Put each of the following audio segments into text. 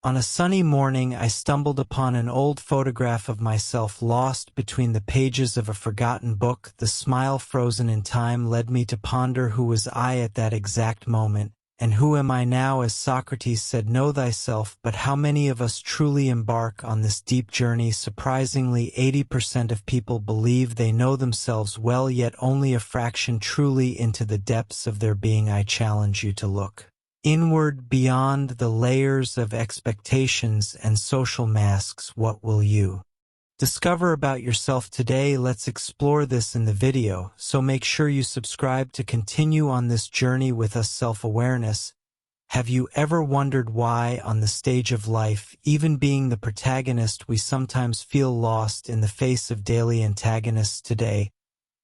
On a sunny morning, I stumbled upon an old photograph of myself lost between the pages of a forgotten book. The smile frozen in time led me to ponder who was I at that exact moment, and who am I now? As Socrates said, know thyself. But how many of us truly embark on this deep journey? Surprisingly, 80% of people believe they know themselves well, yet only a fraction truly into the depths of their being. I challenge you to look inward, beyond the layers of expectations and social masks. What will you discover about yourself today? Let's explore this in the video, so make sure you subscribe to continue on this journey with us. Self-awareness. Have you ever wondered why, on the stage of life, even being the protagonist, we sometimes feel lost in the face of daily antagonists? Today,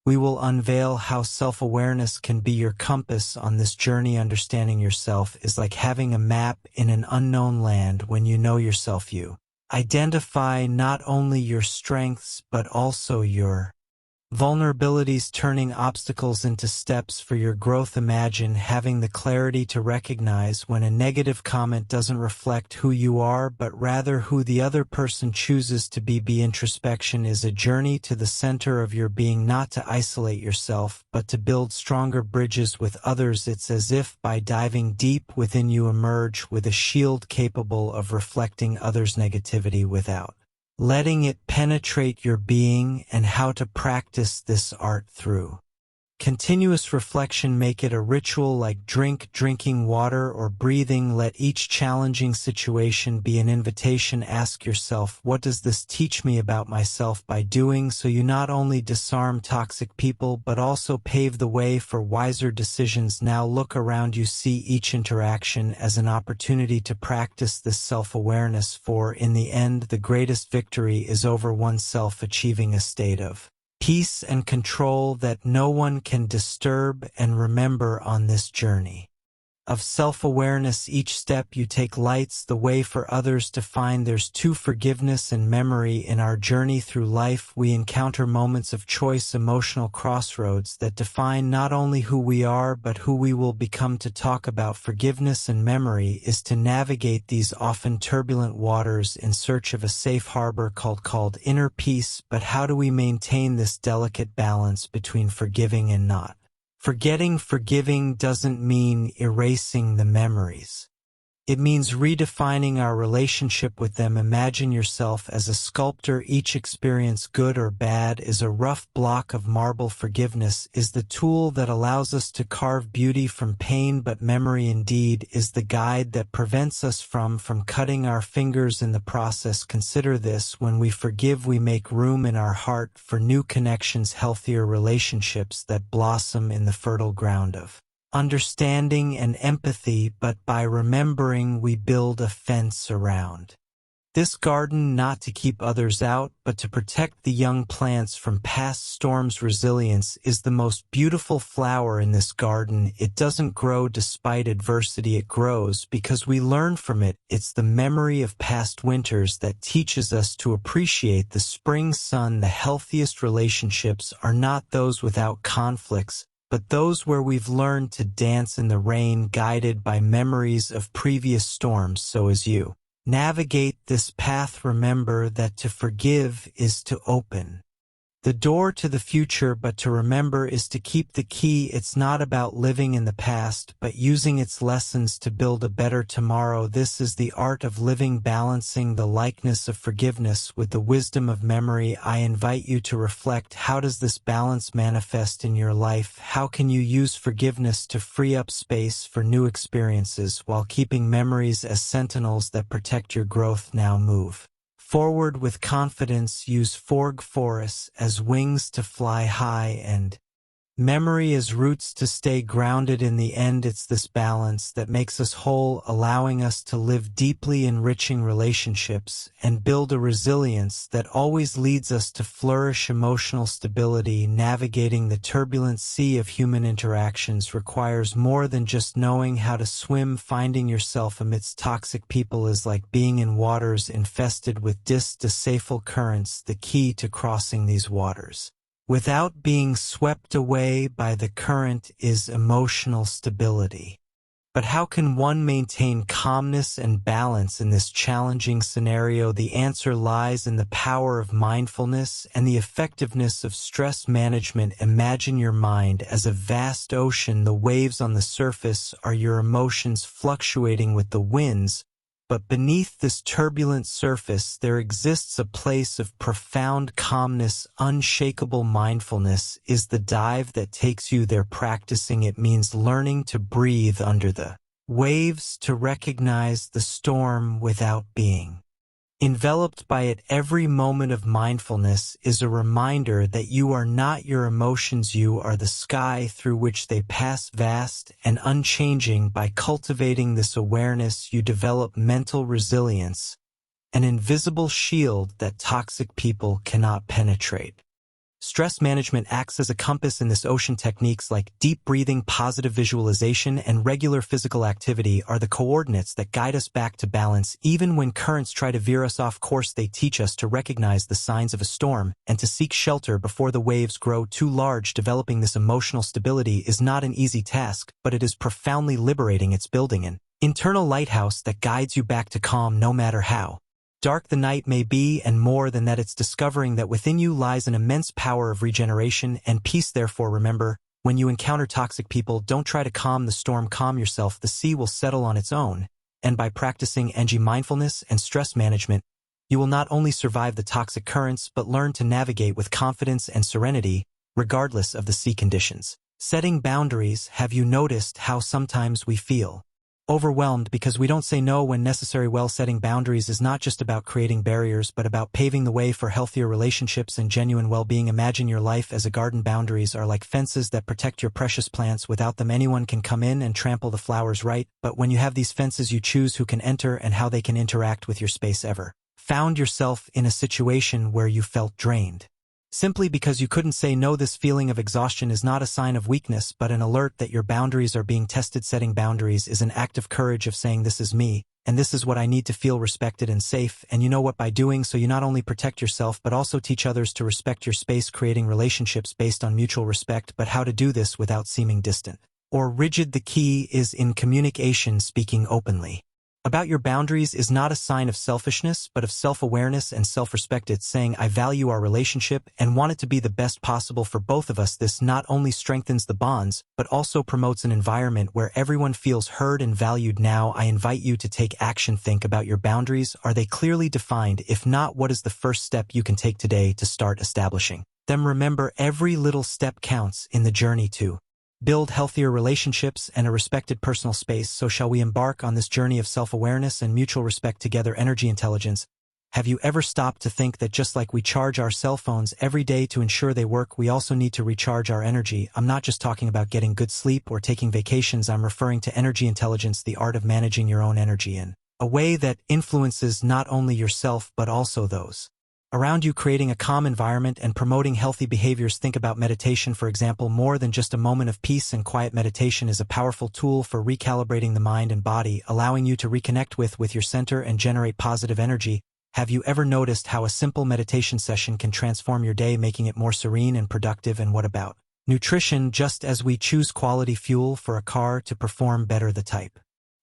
we will unveil how self-awareness can be your compass on this journey. Understanding yourself is like having a map in an unknown land. When you know yourself, you identify not only your strengths but also your vulnerabilities, turning obstacles into steps for your growth. Imagine having the clarity to recognize when a negative comment doesn't reflect who you are, but rather who the other person chooses to be. Introspection is a journey to the center of your being, not to isolate yourself, but to build stronger bridges with others. It's as if by diving deep within you emerge with a shield capable of reflecting others' negativity without letting it penetrate your being. And how to practice this art through continuous reflection. Make it a ritual, like drinking water or breathing. Let each challenging situation be an invitation. Ask yourself, what does this teach me about myself? By doing so, you not only disarm toxic people but also pave the way for wiser decisions. Now look around you. See each interaction as an opportunity to practice this self-awareness, for in the end, the greatest victory is over oneself, achieving a state of peace and control that no one can disturb. And remember, on this journey of self-awareness, each step you take lights the way for others to find theirs too. Forgiveness and memory. In our journey through life, we encounter moments of choice, emotional crossroads that define not only who we are but who we will become. To talk about forgiveness and memory is to navigate these often turbulent waters in search of a safe harbor called inner peace. But how do we maintain this delicate balance between forgiving and not forgetting? Forgiving doesn't mean erasing the memories. It means redefining our relationship with them. Imagine yourself as a sculptor. Each experience, good or bad, is a rough block of marble. Forgiveness is the tool that allows us to carve beauty from pain, but memory indeed is the guide that prevents us from cutting our fingers in the process. Consider this: when we forgive, we make room in our heart for new connections, healthier relationships that blossom in the fertile ground of understanding and empathy. But by remembering, we build a fence around this garden, not to keep others out, but to protect the young plants from past storms. Resilience is the most beautiful flower in this garden. It doesn't grow despite adversity, it grows because we learn from it. It's the memory of past winters that teaches us to appreciate the spring sun. The healthiest relationships are not those without conflicts, but those where we've learned to dance in the rain, guided by memories of previous storms. So as you navigate this path, remember that to forgive is to open the door to the future, but to remember is to keep the key. It's not about living in the past, but using its lessons to build a better tomorrow. This is the art of living, balancing the likeness of forgiveness with the wisdom of memory. I invite you to reflect: how does this balance manifest in your life? How can you use forgiveness to free up space for new experiences while keeping memories as sentinels that protect your growth? Now move forward with confidence. Use forests as wings to fly high and memory as roots to stay grounded. In the end, it's this balance that makes us whole, allowing us to live deeply enriching relationships and build a resilience that always leads us to flourish. Emotional stability. Navigating the turbulent sea of human interactions requires more than just knowing how to swim. Finding yourself amidst toxic people is like being in waters infested with distasteful currents. The key to crossing these waters without being swept away by the current is emotional stability. But how can one maintain calmness and balance in this challenging scenario? The answer lies in the power of mindfulness and the effectiveness of stress management. Imagine your mind as a vast ocean. The waves on the surface are your emotions fluctuating with the winds, but beneath this turbulent surface there exists a place of profound calmness. Unshakable mindfulness is the dive that takes you there. Practicing it means learning to breathe under the waves, to recognize the storm without being enveloped by it. Every moment of mindfulness is a reminder that you are not your emotions, you are the sky through which they pass, vast and unchanging. By cultivating this awareness, you develop mental resilience, an invisible shield that toxic people cannot penetrate. Stress management acts as a compass in this ocean. Techniques like deep breathing, positive visualization, and regular physical activity are the coordinates that guide us back to balance. Even when currents try to veer us off course, they teach us to recognize the signs of a storm and to seek shelter before the waves grow too large. Developing this emotional stability is not an easy task, but it is profoundly liberating. It's building an internal lighthouse that guides you back to calm no matter how dark the night may be, and more than that, it's discovering that within you lies an immense power of regeneration and peace. Therefore, remember, when you encounter toxic people, don't try to calm the storm, calm yourself. The sea will settle on its own, and by practicing mindfulness and stress management, you will not only survive the toxic currents, but learn to navigate with confidence and serenity, regardless of the sea conditions. Setting boundaries. Have you noticed how sometimes we feel overwhelmed because we don't say no when necessary? Well, setting boundaries is not just about creating barriers, but about paving the way for healthier relationships and genuine well-being. Imagine your life as a garden. Boundaries are like fences that protect your precious plants. Without them, anyone can come in and trample the flowers, right? But when you have these fences, you choose who can enter and how they can interact with your space. Ever found yourself in a situation where you felt drained simply because you couldn't say no? This feeling of exhaustion is not a sign of weakness, but an alert that your boundaries are being tested. Setting boundaries is an act of courage, of saying, this is me, and this is what I need to feel respected and safe. And you know what? By doing so, you not only protect yourself, but also teach others to respect your space, creating relationships based on mutual respect. But how to do this without seeming distant or rigid? The key is in communication. Speaking openly about your boundaries is not a sign of selfishness, but of self-awareness and self-respect. It's saying, I value our relationship and want it to be the best possible for both of us. This not only strengthens the bonds, but also promotes an environment where everyone feels heard and valued. Now, I invite you to take action. Think about your boundaries. Are they clearly defined? If not, what is the first step you can take today to start establishing them? Remember, every little step counts in the journey to build healthier relationships and a respected personal space. So shall we embark on this journey of self-awareness and mutual respect together? Energy intelligence. Have you ever stopped to think that just like we charge our cell phones every day to ensure they work, we also need to recharge our energy? I'm not just talking about getting good sleep or taking vacations. I'm referring to energy intelligence, the art of managing your own energy in a way that influences not only yourself but also those around you, creating a calm environment and promoting healthy behaviors. Think about meditation, for example. More than just a moment of peace and quiet, meditation is a powerful tool for recalibrating the mind and body, allowing you to reconnect with your center and generate positive energy. Have you ever noticed how a simple meditation session can transform your day, making it more serene and productive? And what about nutrition? Just as we choose quality fuel for a car to perform better, the type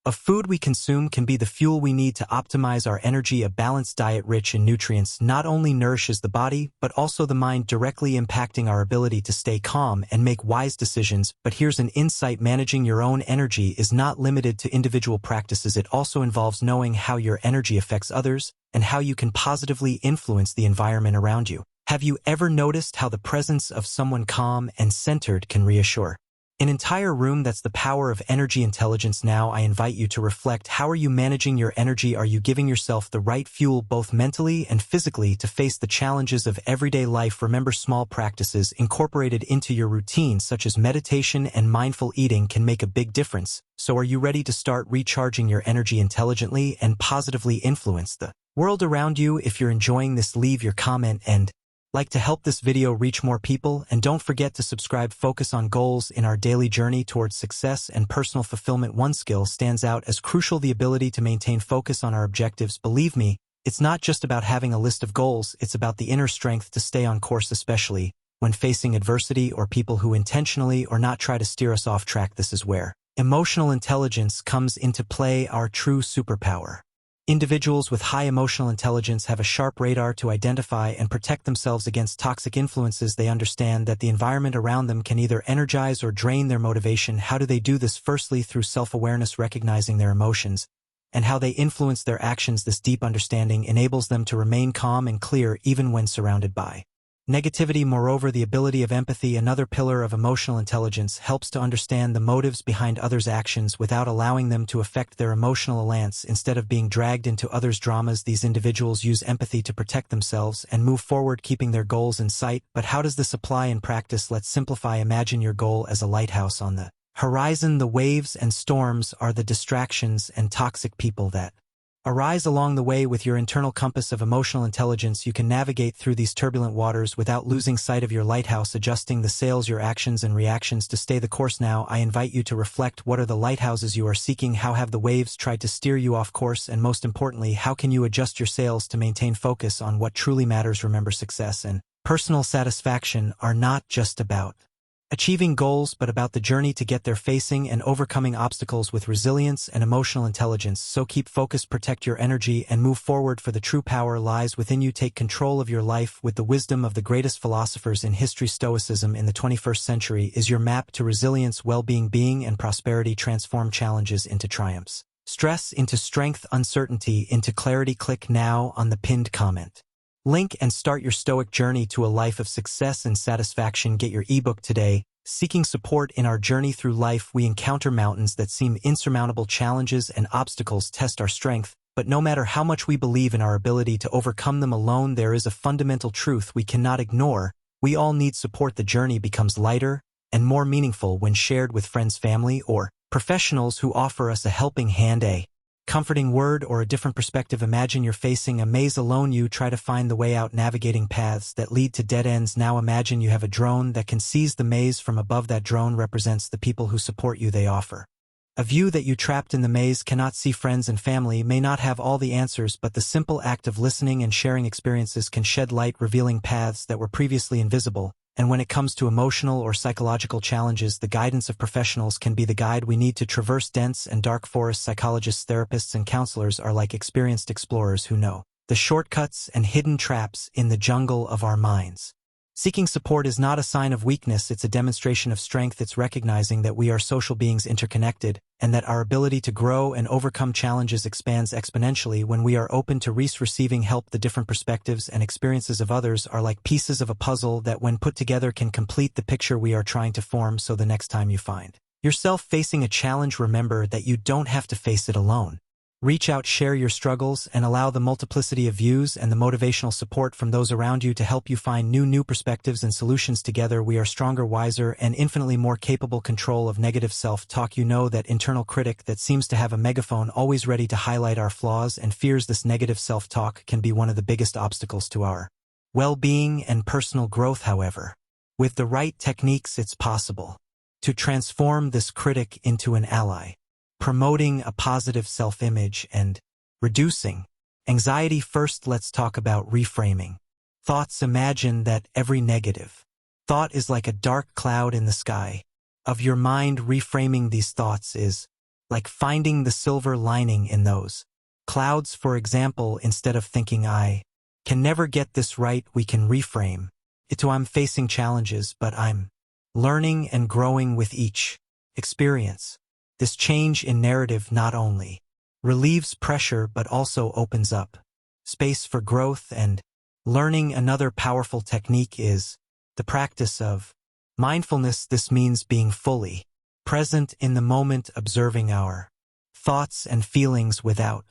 of food we consume can be the fuel we need to optimize our energy. A balanced diet rich in nutrients not only nourishes the body, but also the mind, directly impacting our ability to stay calm and make wise decisions. But here's an insight: managing your own energy is not limited to individual practices. It also involves knowing how your energy affects others and how you can positively influence the environment around you. Have you ever noticed how the presence of someone calm and centered can reassure an entire room? That's the power of energy intelligence. Now, I invite you to reflect. How are you managing your energy? Are you giving yourself the right fuel, both mentally and physically, to face the challenges of everyday life? Remember, small practices incorporated into your routine, such as meditation and mindful eating, can make a big difference. So are you ready to start recharging your energy intelligently and positively influence the world around you? If you're enjoying this, leave your comment and like to help this video reach more people, and don't forget to subscribe. Focus on goals. In our daily journey towards success and personal fulfillment, one skill stands out as crucial: the ability to maintain focus on our objectives. Believe me, it's not just about having a list of goals, it's about the inner strength to stay on course, especially when facing adversity or people who intentionally or not try to steer us off track. This is where Emotional intelligence comes into play, our true superpower. Individuals with high emotional intelligence have a sharp radar to identify and protect themselves against toxic influences. They understand that the environment around them can either energize or drain their motivation. How do they do this? Firstly, through self-awareness, recognizing their emotions, and how they influence their actions. This deep understanding enables them to remain calm and clear even when surrounded by negativity. Moreover, the ability of empathy, another pillar of emotional intelligence, helps to understand the motives behind others' actions without allowing them to affect their emotional alliance. Instead of being dragged into others' dramas, these individuals use empathy to protect themselves and move forward, keeping their goals in sight. But how does this apply in practice? Let's simplify. Imagine your goal as a lighthouse on the horizon. The waves and storms are the distractions and toxic people that arise along the way. With your internal compass of emotional intelligence, you can navigate through these turbulent waters without losing sight of your lighthouse, adjusting the sails, your actions and reactions to stay the course. Now, I invite you to reflect. What are the lighthouses you are seeking? How have the waves tried to steer you off course? And most importantly, how can you adjust your sails to maintain focus on what truly matters? Remember, success and personal satisfaction are not just about achieving goals, but about the journey to get there, facing and overcoming obstacles with resilience and emotional intelligence. So keep focused, protect your energy, and move forward, for the true power lies within you. Take control of your life with the wisdom of the greatest philosophers in history. Stoicism in the 21st century is your map to resilience, well-being, and prosperity. Transform challenges into triumphs, stress into strength, uncertainty into clarity. Click now on the pinned comment link and start your Stoic journey to a life of success and satisfaction. Get your ebook today. Seeking support in our journey through life, we encounter mountains that seem insurmountable. Challenges and obstacles test our strength, but no matter how much we believe in our ability to overcome them alone, there is a fundamental truth we cannot ignore: we all need support. The journey becomes lighter and more meaningful when shared with friends, family, or professionals who offer us a helping hand, a comforting word, or a different perspective. Imagine you're facing a maze alone. You try to find the way out, navigating paths that lead to dead ends. Now imagine you have a drone that can seize the maze from above. That drone represents the people who support you. They offer a view that you, trapped in the maze, cannot see. Friends and family may not have all the answers, but the simple act of listening and sharing experiences can shed light, revealing paths that were previously invisible. And when it comes to emotional or psychological challenges, the guidance of professionals can be the guide we need to traverse dense and dark forests. Psychologists, therapists, and counselors are like experienced explorers who know the shortcuts and hidden traps in the jungle of our minds. Seeking support is not a sign of weakness, it's a demonstration of strength. It's recognizing that we are social beings, interconnected, and that our ability to grow and overcome challenges expands exponentially when we are open to receiving help. The different perspectives and experiences of others are like pieces of a puzzle that, when put together, can complete the picture we are trying to form. So the next time you find yourself facing a challenge, remember that you don't have to face it alone. Reach out, share your struggles, and allow the multiplicity of views and the motivational support from those around you to help you find new perspectives and solutions. Together, we are stronger, wiser, and infinitely more capable. Control of negative self-talk. You know, that internal critic that seems to have a megaphone always ready to highlight our flaws and fears. This negative self-talk can be one of the biggest obstacles to our well-being and personal growth. However, with the right techniques, it's possible to transform this critic into an ally, promoting a positive self-image and reducing anxiety. First, let's talk about reframing thoughts. Imagine that every negative thought is like a dark cloud in the sky of your mind. Reframing these thoughts is like finding the silver lining in those clouds. For example, instead of thinking "I can never get this right," we can reframe it to "I'm facing challenges, but I'm learning and growing with each experience." This change in narrative not only relieves pressure but also opens up space for growth and learning. Another powerful technique is the practice of mindfulness. This means being fully present in the moment, observing our thoughts and feelings without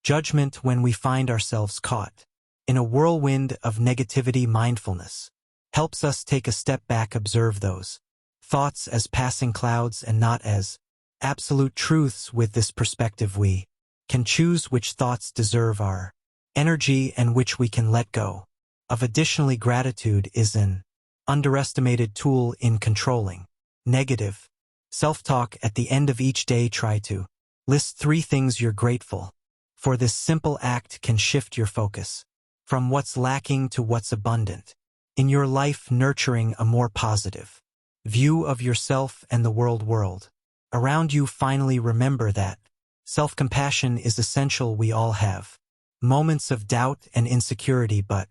judgment. When we find ourselves caught in a whirlwind of negativity, mindfulness helps us take a step back, observe those thoughts as passing clouds and not as absolute truths. With this perspective, we can choose which thoughts deserve our energy and which we can let go of. Additionally, gratitude is an underestimated tool in controlling negative self-talk. At the end of each day, try to list 3 things you're grateful for. This simple act can shift your focus from what's lacking to what's abundant in your life, nurturing a more positive view of yourself and the world. around you finally remember that self-compassion is essential. We all have moments of doubt and insecurity, but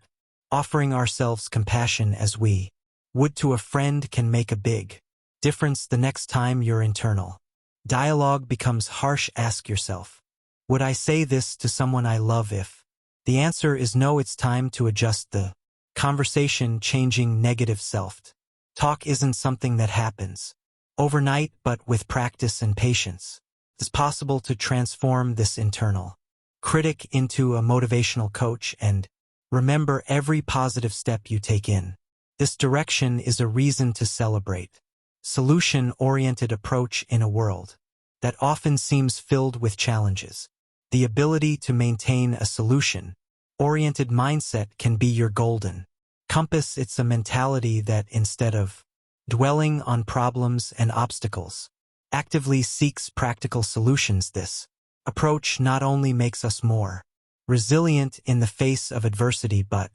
offering ourselves compassion as we would to a friend can make a big difference. The next time your internal dialogue becomes harsh, ask yourself, would I say this to someone I love? If the answer is no, it's time to adjust the conversation. Changing negative self-talk isn't something that happens overnight, but with practice and patience, it's possible to transform this internal critic into a motivational coach. And remember, every positive step you take in this direction is a reason to celebrate. Solution-oriented approach in a world that often seems filled with challenges. The ability to maintain a solution-oriented mindset can be your golden compass. It's a mentality that, instead of dwelling on problems and obstacles, actively seeks practical solutions. This approach not only makes us more resilient in the face of adversity, but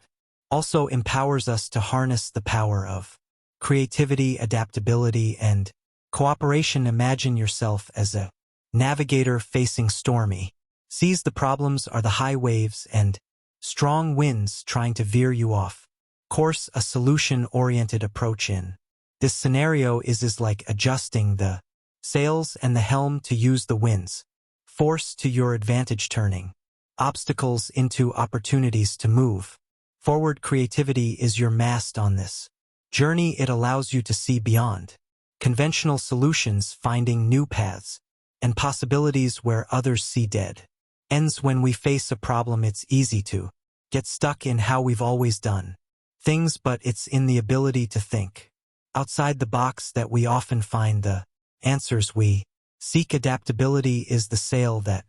also empowers us to harness the power of creativity, adaptability, and cooperation. Imagine yourself as a navigator facing stormy seas. The problems are the high waves and strong winds trying to veer you off course. A solution-oriented approach in this scenario is like adjusting the sails and the helm to use the wind's force to your advantage, turning obstacles into opportunities to move forward. Creativity is your mast on this journey. It allows you to see beyond conventional solutions, finding new paths and possibilities where others see dead ends. When we face a problem, it's easy to get stuck in how we've always done things, but it's in the ability to think outside the box that we often find the answers we seek. Adaptability is the sail that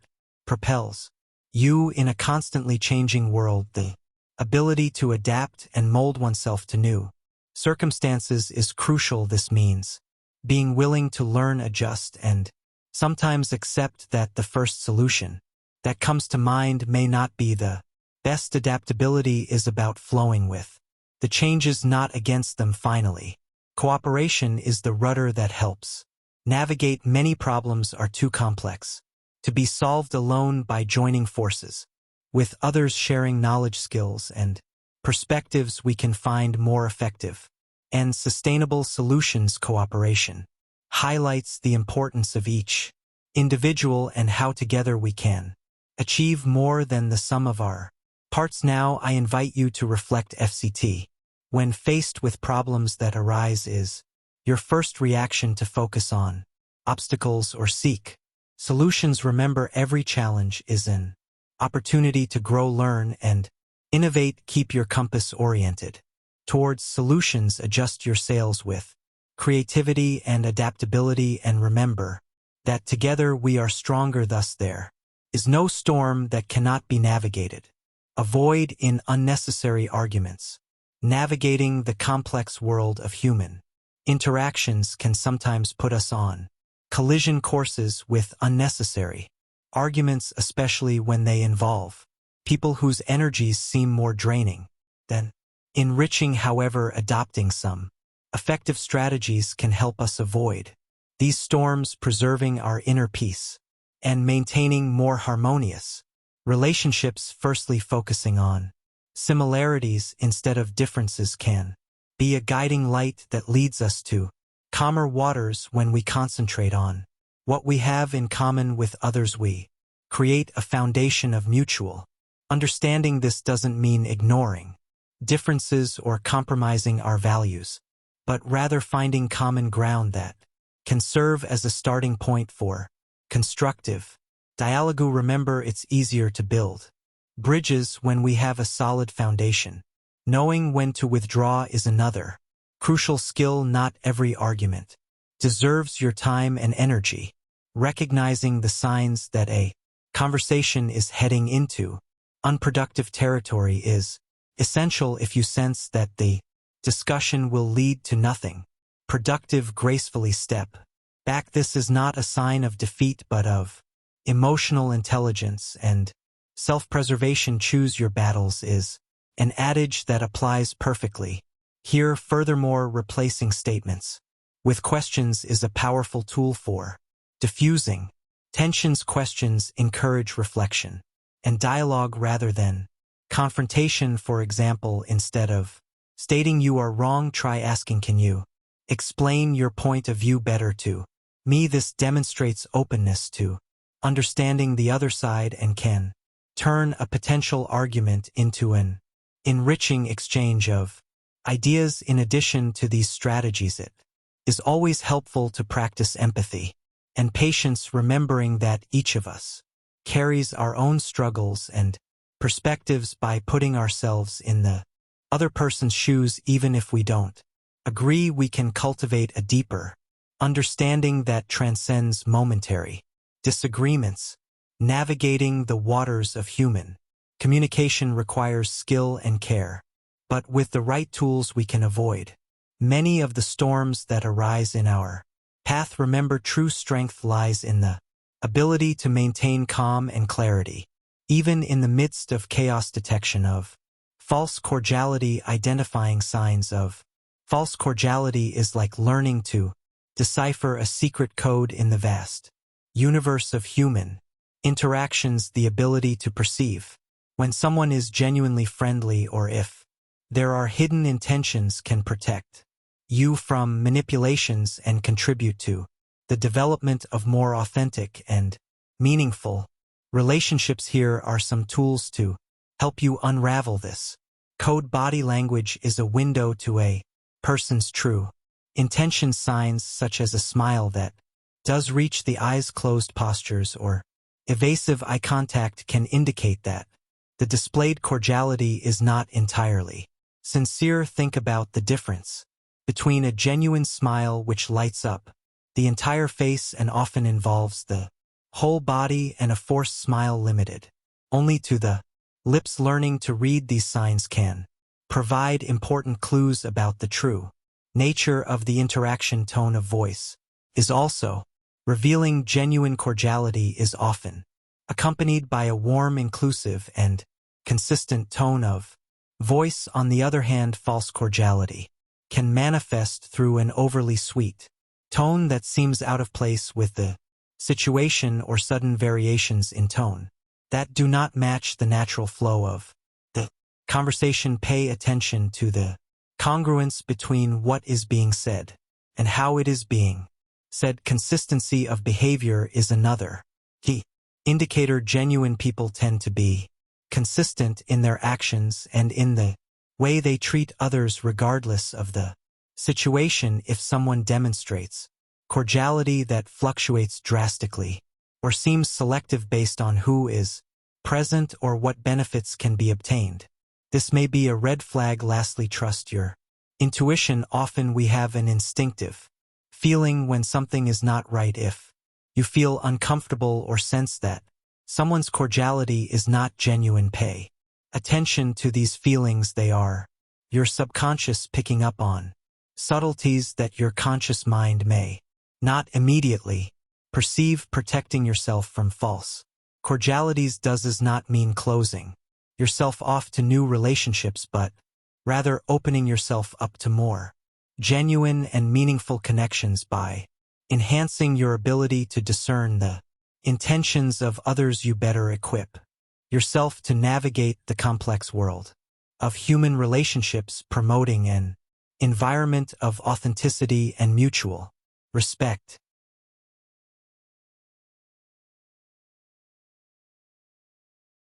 propels you in a constantly changing world. The ability to adapt and mold oneself to new circumstances is crucial. This means being willing to learn, adjust, and sometimes accept that the first solution that comes to mind may not be the best. Adaptability is about flowing with the changes, not against them. Finally, cooperation is the rudder that helps navigate. Many problems are too complex to be solved alone. By joining forces with others, sharing knowledge, skills, and perspectives, we can find more effective and sustainable solutions. Cooperation highlights the importance of each individual and how together we can achieve more than the sum of our parts. Now I invite you to reflect. FCT. When faced with problems that arise, is your first reaction to focus on obstacles or seek solutions? Remember, every challenge is an opportunity to grow, learn, and innovate. Keep your compass oriented towards solutions. Adjust your sails with creativity and adaptability, and remember that together we are stronger. Thus, there is no storm that cannot be navigated. Avoid in unnecessary arguments. Navigating the complex world of human interactions can sometimes put us on collision courses with unnecessary arguments, especially when they involve people whose energies seem more draining than enriching. However, adopting some effective strategies can help us avoid these storms, preserving our inner peace and maintaining more harmonious relationships. Firstly, focusing on similarities instead of differences can be a guiding light that leads us to calmer waters. When we concentrate on what we have in common with others, we create a foundation of mutual understanding. This doesn't mean ignoring differences or compromising our values, but rather finding common ground that can serve as a starting point for constructive dialogue. Remember, it's easier to build bridges when we have a solid foundation. Knowing when to withdraw is another crucial skill. Not every argument deserves your time and energy. Recognizing the signs that a conversation is heading into unproductive territory is essential. If you sense that the discussion will lead to nothing productive, gracefully step back. This is not a sign of defeat, but of emotional intelligence and self-preservation. Choose your battles is an adage that applies perfectly here. Furthermore, replacing statements with questions is a powerful tool for diffusing tensions. Questions encourage reflection and dialogue rather than confrontation. For example, instead of stating you are wrong, try asking, can you explain your point of view better to me? This demonstrates openness to understanding the other side and can turn a potential argument into an enriching exchange of ideas. In addition to these strategies, it is always helpful to practice empathy and patience, remembering that each of us carries our own struggles and perspectives. By putting ourselves in the other person's shoes, even if we don't agree, we can cultivate a deeper understanding that transcends momentary disagreements. Navigating the waters of human communication requires skill and care, but with the right tools we can avoid many of the storms that arise in our path. Remember, true strength lies in the ability to maintain calm and clarity, even in the midst of chaos. Detection of false cordiality. Identifying signs of false cordiality is like learning to decipher a secret code in the vast universe of human interactions. The ability to perceive when someone is genuinely friendly or if there are hidden intentions can protect you from manipulations and contribute to the development of more authentic and meaningful relationships. Here are some tools to help you unravel this code. Body language is a window to a person's true intention. Signs such as a smile that does reach the eyes, closed postures, or evasive eye contact can indicate that the displayed cordiality is not entirely sincere. Think about the difference between a genuine smile, which lights up the entire face and often involves the whole body, and a forced smile limited only to the lips. Learning to read these signs can provide important clues about the true nature of the interaction. Tone of voice is also revealing. Genuine cordiality is often accompanied by a warm, inclusive, and consistent tone of voice. On the other hand, false cordiality can manifest through an overly sweet tone that seems out of place with the situation, or sudden variations in tone that do not match the natural flow of the conversation. Pay attention to the congruence between what is being said and how it is being said. Consistency of behavior is another key indicator. Genuine people tend to be consistent in their actions and in the way they treat others, regardless of the situation. If someone demonstrates cordiality that fluctuates drastically or seems selective based on who is present or what benefits can be obtained, this may be a red flag. Lastly, trust your intuition. Often we have an instinctive feeling when something is not right. If you feel uncomfortable or sense that someone's cordiality is not genuine, pay attention to these feelings. They are your subconscious picking up on subtleties that your conscious mind may not immediately perceive. Protecting yourself from false cordialities does not mean closing yourself off to new relationships, but rather opening yourself up to more genuine and meaningful connections. By enhancing your ability to discern the intentions of others, you better equip yourself to navigate the complex world of human relationships, promoting an environment of authenticity and mutual respect.